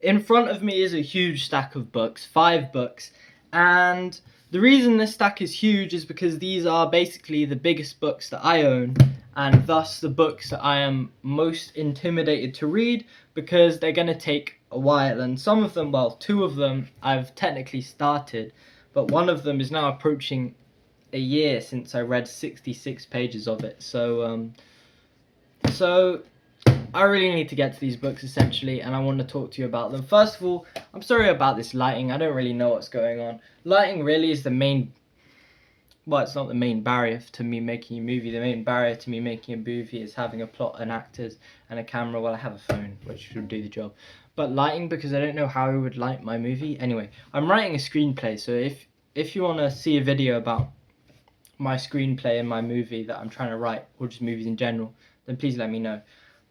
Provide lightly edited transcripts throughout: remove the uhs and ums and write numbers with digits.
In front of me is a huge stack of books, 5 books, and the reason this stack is huge is because these are basically the biggest books that I own, and thus the books that I am most intimidated to read, because they're going to take a while. And some of them, well, 2 of them I've technically started, but one of them is now approaching a year since I read 66 pages of it. So I really need to get to these books essentially, and I want to talk to you about them. First of all, I'm sorry about this lighting. I don't really know what's going on. Lighting really is the main, well, it's not the main barrier to me making a movie. The main barrier to me making a movie is having a plot and actors and a camera. Well, I have a phone, which should do the job. But lighting, because I don't know how I would light my movie. Anyway, I'm writing a screenplay, so if you want to see a video about my screenplay and my movie that I'm trying to write, or just movies in general, then please let me know.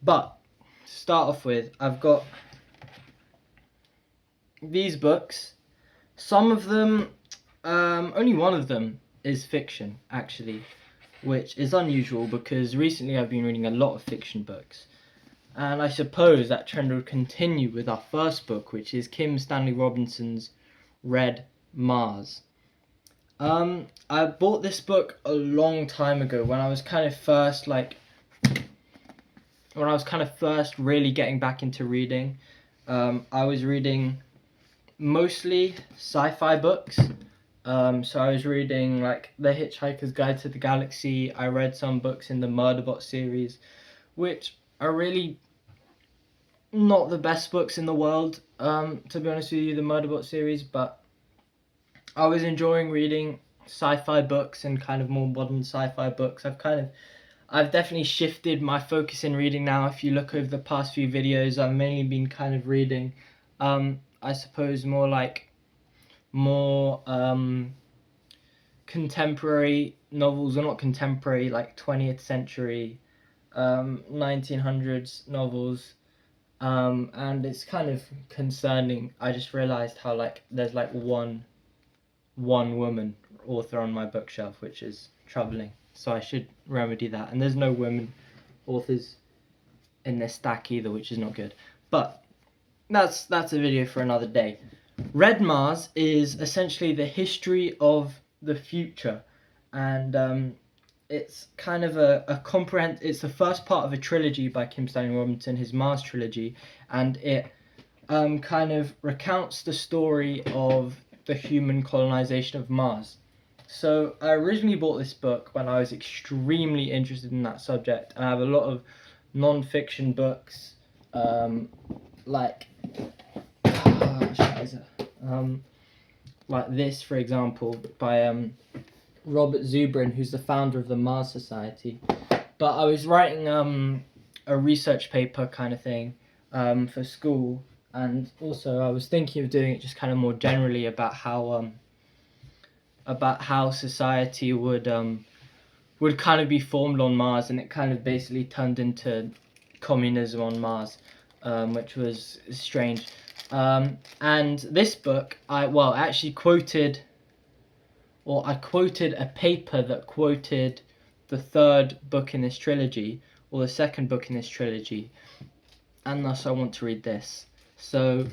But to start off with, I've got these books. Some of them, only one of them is fiction, actually, which is unusual because recently I've been reading a lot of fiction books. And I suppose that trend will continue with our first book, which is Kim Stanley Robinson's Red Mars. I bought this book a long time ago when I was kind of first really getting back into reading. I was reading mostly sci-fi books. So I was reading like The Hitchhiker's Guide to the Galaxy. I read some books in the Murderbot series, which are really not the best books in the world, to be honest with you, the Murderbot series, but I was enjoying reading sci-fi books and kind of more modern sci-fi books. I've definitely shifted my focus in reading now. If you look over the past few videos, I've mainly been kind of reading, I suppose, more contemporary novels, or not contemporary, like 20th century, 1900s novels, and it's kind of concerning. I just realized how there's one woman author on my bookshelf, which is troubling. So I should remedy that. And there's no women authors in this stack either, which is not good. But that's a video for another day. Red Mars is essentially the history of the future, and it's kind of it's the first part of a trilogy by Kim Stanley Robinson, his Mars trilogy, and it kind of recounts the story of the human colonization of Mars. So I originally bought this book when I was extremely interested in that subject, and I have a lot of non-fiction books, like this, for example, by Robert Zubrin, who's the founder of the Mars Society. But I was writing a research paper kind of thing for school, and also I was thinking of doing it just kind of more generally about how society would kind of be formed on Mars, and it kind of basically turned into communism on Mars, which was strange. And this book, I quoted a paper that quoted the third book in this trilogy, or the second book in this trilogy, and thus I want to read this. So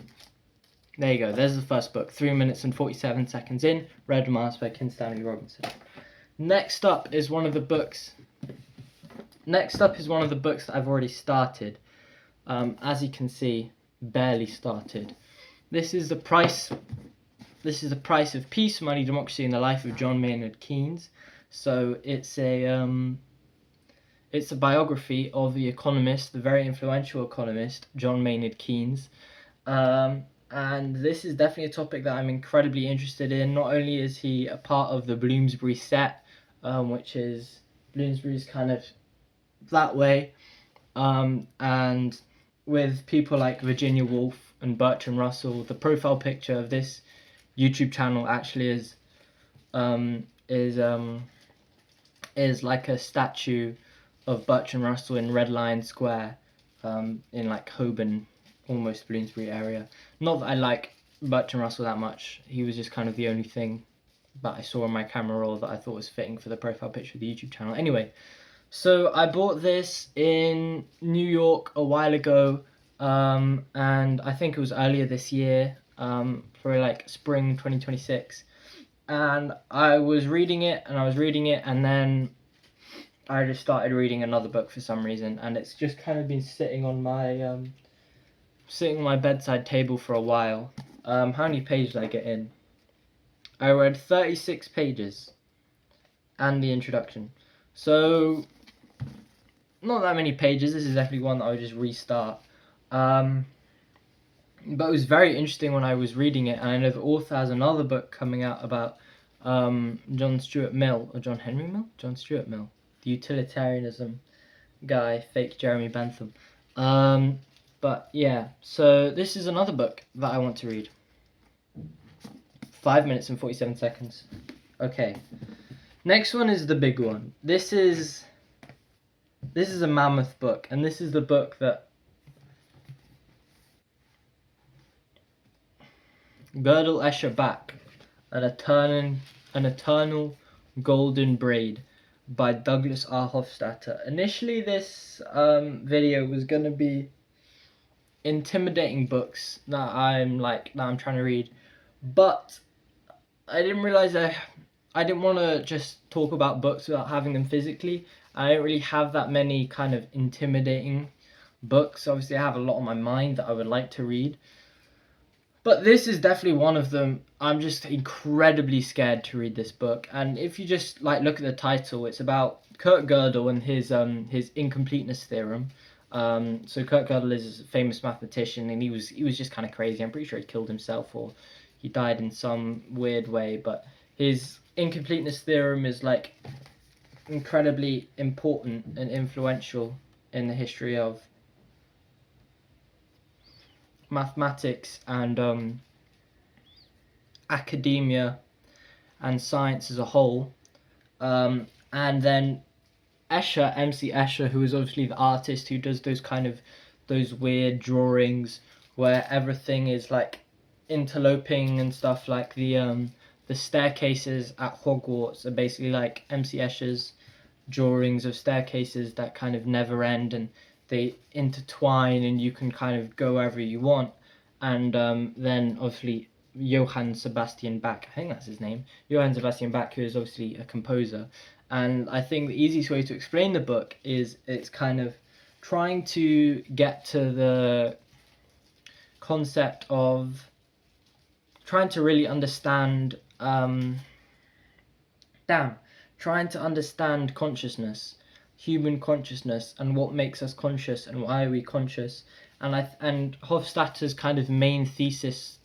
there you go, there's the first book, 3 minutes and 47 seconds in, Red Mars by Kim Stanley Robinson. Next up is one of the books that I've already started. As you can see, barely started. This is the price of Peace, Money, Democracy, and the Life of John Maynard Keynes. So it's a biography of the economist, the very influential economist, John Maynard Keynes. And this is definitely a topic that I'm incredibly interested in. Not only is he a part of the Bloomsbury set, which is Bloomsbury's kind of that way, and with people like Virginia Woolf and Bertrand Russell, the profile picture of this YouTube channel actually is like a statue of Bertrand Russell in Red Lion Square, in like Holborn, almost Bloomsbury area. Not that I like Bertrand Russell that much. He was just kind of the only thing that I saw on my camera roll that I thought was fitting for the profile picture of the YouTube channel. Anyway, so I bought this in New York a while ago. and I think it was earlier this year, for like spring 2026. And I was reading it, and then I just started reading another book for some reason, and it's just kind of been sitting on my bedside table for a while. How many pages did I get in? I read 36 pages and the introduction. So, not that many pages. This is definitely one that I would just restart. But it was very interesting when I was reading it, and I know the author has another book coming out about John Stuart Mill, or John Henry Mill? John Stuart Mill, the utilitarianism guy, fake Jeremy Bentham. But yeah, so this is another book that I want to read. 5 minutes and 47 seconds. Okay. Next one is the big one. This is a mammoth book, and this is the book that Godel, Escher, Bach, an eternal golden braid by Douglas R. Hofstadter. Initially, this video was gonna be intimidating books that I'm trying to read, but I didn't realize I didn't want to just talk about books without having them physically. I don't really have that many kind of intimidating books. Obviously, I have a lot on my mind that I would like to read, but this is definitely one of them. I'm just incredibly scared to read this book. And if you just look at the title, it's about Kurt Gödel and his incompleteness theorem. So Kurt Gödel is a famous mathematician, and he was just kind of crazy. I'm pretty sure he killed himself, or he died in some weird way. But his incompleteness theorem is incredibly important and influential in the history of mathematics and academia and science as a whole. And then Escher, MC Escher, who is obviously the artist who does those weird drawings where everything is interloping and stuff, like the staircases at Hogwarts are basically like MC Escher's drawings of staircases that kind of never end, and they intertwine, and you can kind of go wherever you want. And then obviously Johann Sebastian Bach, I think that's his name, Johann Sebastian Bach, who is obviously a composer. And I think the easiest way to explain the book is it's kind of trying to get to the concept of trying to really understand trying to understand consciousness, human consciousness, and what makes us conscious and why are we conscious. And Hofstadter's kind of main thesis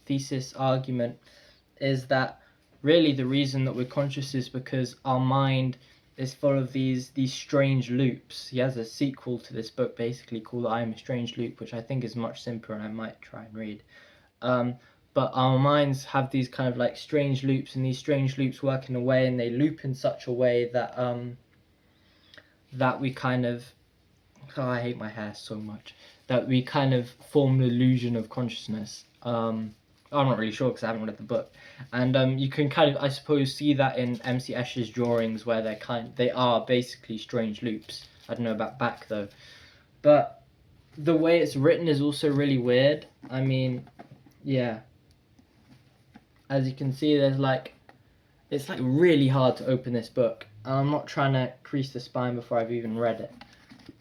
argument is that really the reason that we're conscious is because our mind is full of these strange loops. He has a sequel to this book basically called I Am a Strange Loop, which I think is much simpler and I might try and read. But our minds have these kind of strange loops, and these strange loops work in a way, and they loop in such a way that that we kind of, I hate my hair so much, that we kind of form the illusion of consciousness. I'm not really sure because I haven't read the book. And you can kind of, I suppose, see that in MC Escher's drawings where they are basically strange loops. I don't know about Bach though. But the way it's written is also really weird. I mean, yeah. As you can see, there's it's really hard to open this book. And I'm not trying to crease the spine before I've even read it.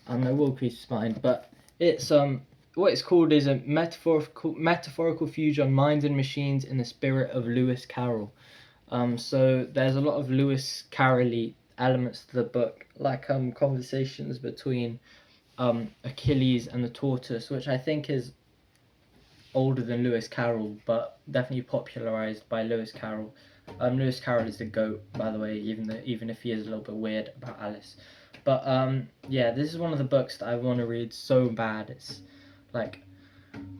And I will crease the spine, but it's what it's called is a metaphorical fusion on minds and machines in the spirit of Lewis Carroll. So there's a lot of Lewis Carroll-y elements to the book, like conversations between Achilles and the tortoise, which I think is older than Lewis Carroll, but definitely popularized by Lewis Carroll. Lewis Carroll is the GOAT, by the way, even if he is a little bit weird about Alice. But yeah, this is one of the books that I want to read so bad. It's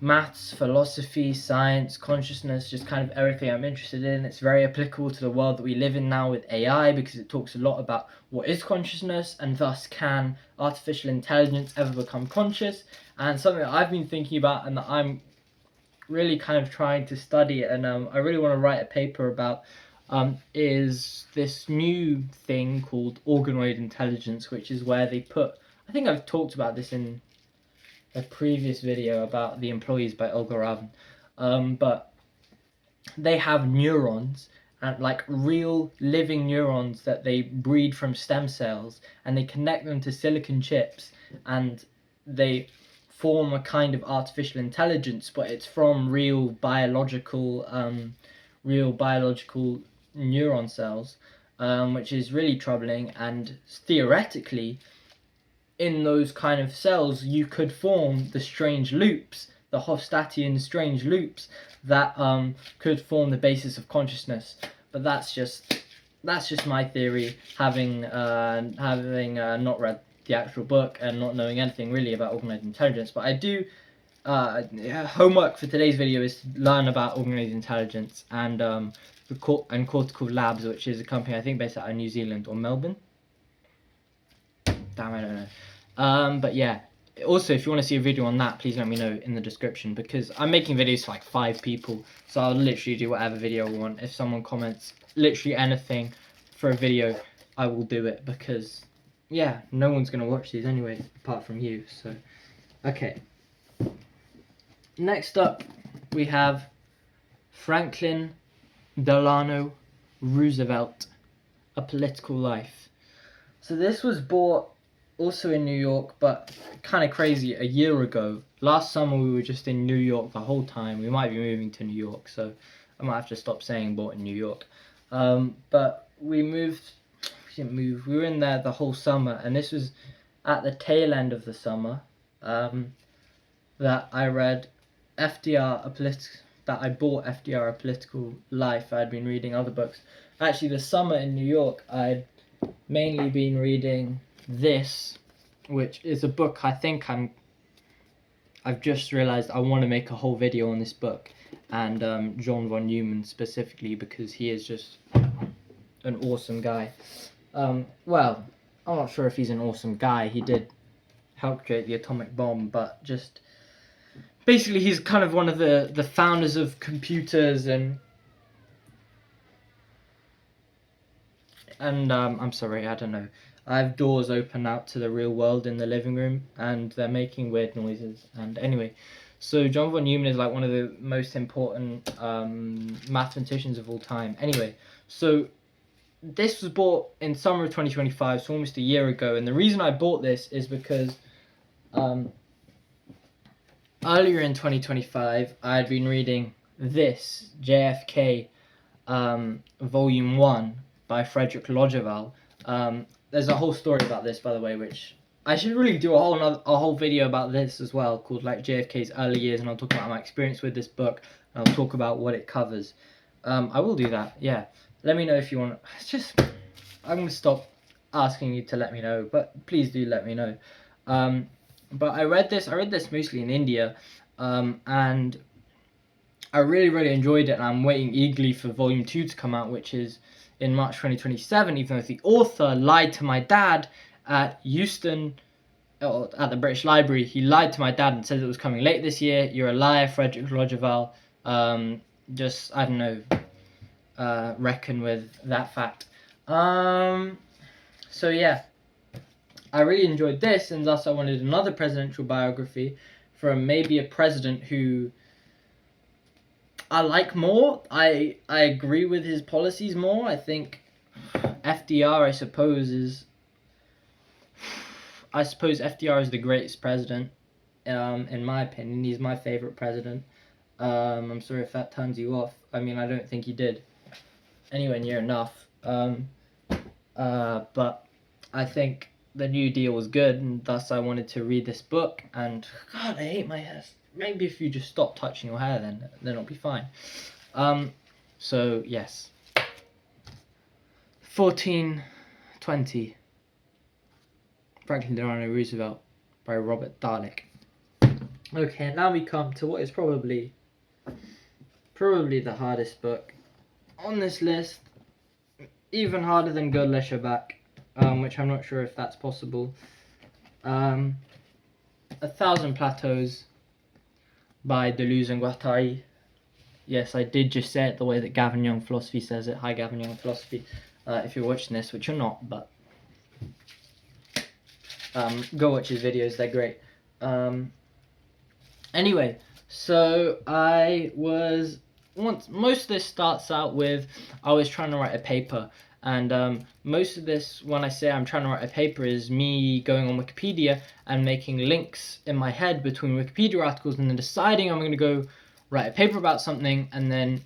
maths, philosophy, science, consciousness, just kind of everything I'm interested in. It's very applicable to the world that we live in now with AI, because it talks a lot about what is consciousness, and thus can artificial intelligence ever become conscious. And something that I've been thinking about and that I'm really kind of trying to study, and I really want to write a paper about, is this new thing called organoid intelligence, which is where they put, I think I've talked about this in a previous video about The Employees by Olga Ravn. But they have neurons, and like real living neurons that they breed from stem cells, and they connect them to silicon chips, and they form a kind of artificial intelligence, but it's from real biological neuron cells, which is really troubling. And theoretically, in those kind of cells, you could form the strange loops, the Hofstadtian strange loops that could form the basis of consciousness. But that's just my theory, having not read the actual book and not knowing anything really about organized intelligence. But I do. Homework for today's video is to learn about organized intelligence and Cortical Labs, which is a company I think based out of New Zealand or Melbourne. Damn, I don't know. But yeah. Also, if you want to see a video on that, please let me know in the description, because I'm making videos for like 5 people, so I'll literally do whatever video I want. If someone comments literally anything for a video, I will do it, because yeah, no one's gonna watch these anyway apart from you. So okay, next up we have Franklin Delano Roosevelt, A Political Life. So this was bought also in New York, but kind of crazy, a year ago. Last summer we were just in New York the whole time. We might be moving to New York, so I might have to stop saying bought in New York. But we were in there the whole summer, and this was at the tail end of the summer that I read that I bought FDR, A Political Life. I'd been reading other books. Actually, the summer in New York, I'd mainly been reading this, which is a book I've just realized I want to make a whole video on this book, and John von Neumann specifically, because he is just an awesome guy. Well, I'm not sure if he's an awesome guy. He did help create the atomic bomb, but just basically he's kind of one of the founders of computers, and I'm sorry, I don't know. I have doors open out to the real world in the living room, and they're making weird noises. And anyway, so John von Neumann is like one of the most important mathematicians of all time. Anyway, so this was bought in summer of 2025, so almost a year ago. And the reason I bought this is because earlier in 2025, I had been reading this, JFK, Volume 1 by Frederick Lodgeval. There's a whole story about this, by the way, which I should really do a whole video about this as well, called like JFK's early years, and I'll talk about my experience with this book, and I'll talk about what it covers. I will do that, yeah. Let me know if you want. I'm going to stop asking you to let me know, but please do let me know. But I read this mostly in India, and I really enjoyed it, and I'm waiting eagerly for Volume 2 to come out, which is in March 2027, even though the author lied to my dad at Euston, at the British Library. He lied to my dad and said it was coming late this year. You're a liar, Frederick Lodgeval. Just, I don't know, reckon with that fact. So yeah, I really enjoyed this, and thus I wanted another presidential biography from maybe a president who I like more. I agree with his policies more. I think FDR, I suppose FDR is the greatest president, in my opinion. He's my favorite president. I'm sorry if that turns you off. I mean, I don't think he did anywhere near enough. But I think the New Deal was good, and thus I wanted to read this book. And God, I hate my hair. Maybe if you just stop touching your hair, then it'll be fine. So yes, 1420. Franklin Delano Roosevelt by Robert Dallek. Okay, now we come to what is probably the hardest book on this list, even harder than Godel or Bach, which I'm not sure if that's possible. 1,000 Plateaus by Deleuze and Guattari. Yes, I did just say it the way that Gavin Young Philosophy says it. Hi, Gavin Young Philosophy. If you're watching this, which you're not, but go watch his videos, they're great. Anyway, so most of this starts out with I was trying to write a paper, and most of this, when I say I'm trying to write a paper, is me going on Wikipedia and making links in my head between Wikipedia articles and then deciding I'm going to go write a paper about something, and then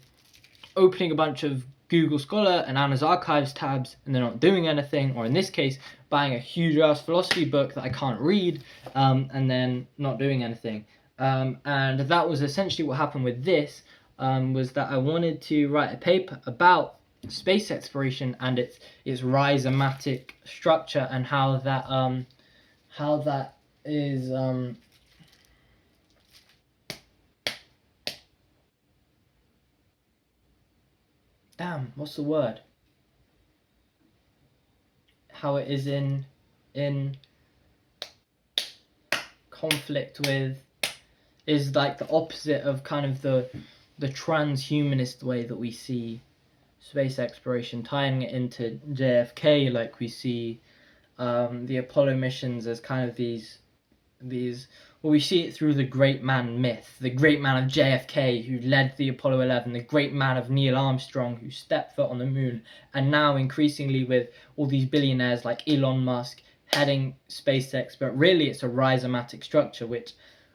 opening a bunch of Google Scholar and Anna's Archives tabs and then not doing anything, or in this case, buying a huge ass philosophy book that I can't read, and then not doing anything. And that was essentially what happened with this, was that I wanted to write a paper about space exploration and its rhizomatic structure, and how that is damn, what's the word? How it is in conflict with, is like the opposite of kind of the transhumanist way that we see space exploration, tying it into JFK, like we see the Apollo missions as kind of these well, we see it through the great man myth, the great man of JFK who led the Apollo 11, the great man of Neil Armstrong who stepped foot on the moon, and now increasingly with all these billionaires like Elon Musk heading SpaceX. But really it's a rhizomatic structure, which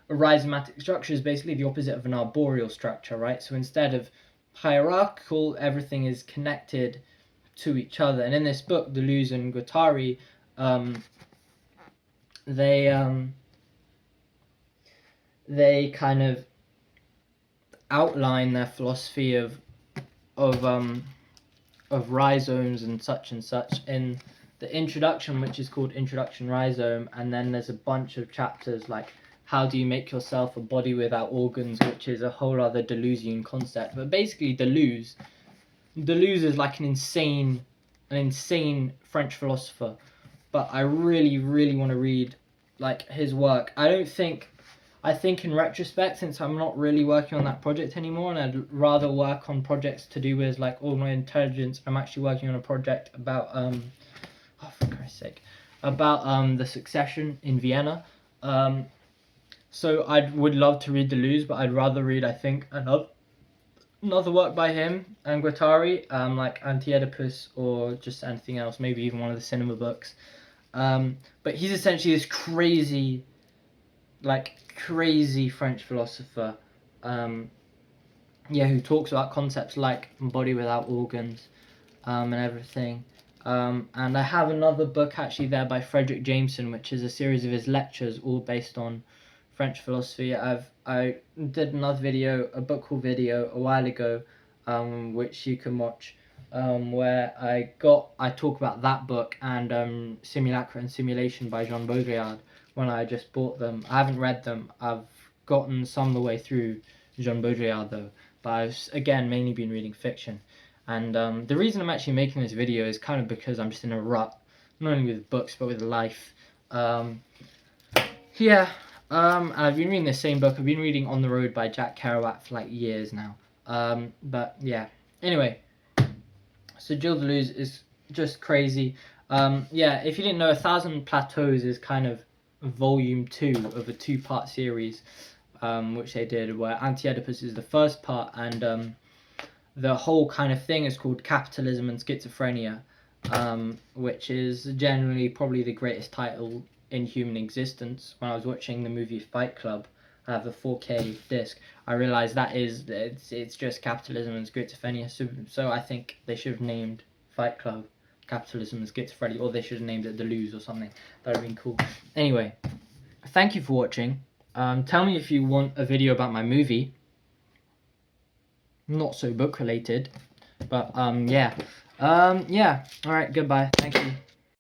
a rhizomatic structure is basically the opposite of an arboreal structure, right? So instead of hierarchical, everything is connected to each other. And in this book, Deleuze and Guattari, they kind of outline their philosophy of rhizomes and such in the introduction, which is called Introduction Rhizome, and then there's a bunch of chapters like how do you make yourself a body without organs, which is a whole other Deleuzian concept. But basically Deleuze is like an insane French philosopher, but I really want to read like his work. I think in retrospect, since I'm not really working on that project anymore, and I'd rather work on projects to do with like ordinary intelligence, I'm actually working on a project about oh, for Christ's sake, about the succession in Vienna. So I would love to read Deleuze, but I'd rather read, I think, another work by him and Guattari, like Anti-Oedipus or just anything else, maybe even one of the cinema books. But he's essentially this crazy French philosopher, who talks about concepts like body without organs, and everything. And I have another book actually there by Frederick Jameson, which is a series of his lectures, all based on French philosophy. I did another video, a book haul video a while ago, which you can watch, where I talk about that book and Simulacra and Simulation by Jean Baudrillard when I just bought them. I haven't read them. I've gotten some of the way through Jean Baudrillard though, but I've again mainly been reading fiction. And the reason I'm actually making this video is kind of because I'm just in a rut, not only with books but with life. And I've been reading the same book. I've been reading On the Road by Jack Kerouac for like years now. But yeah, anyway, so Gilles Deleuze is just crazy. If you didn't know, 1,000 Plateaus is kind of volume 2 of a 2-part series, which they did, where Anti-Oedipus is the first part, and the whole kind of thing is called Capitalism and Schizophrenia, which is generally probably the greatest title in human existence. When I was watching the movie Fight Club, I have the 4K disc, I realized it's just Capitalism and Schizophrenia. So I think they should have named Fight Club Capitalism and Schizophrenia, or they should have named it Deleuze or something. That would have been cool. Anyway, thank you for watching. Tell me if you want a video about my movie. Not so book related, but yeah. Alright, goodbye. Thank you.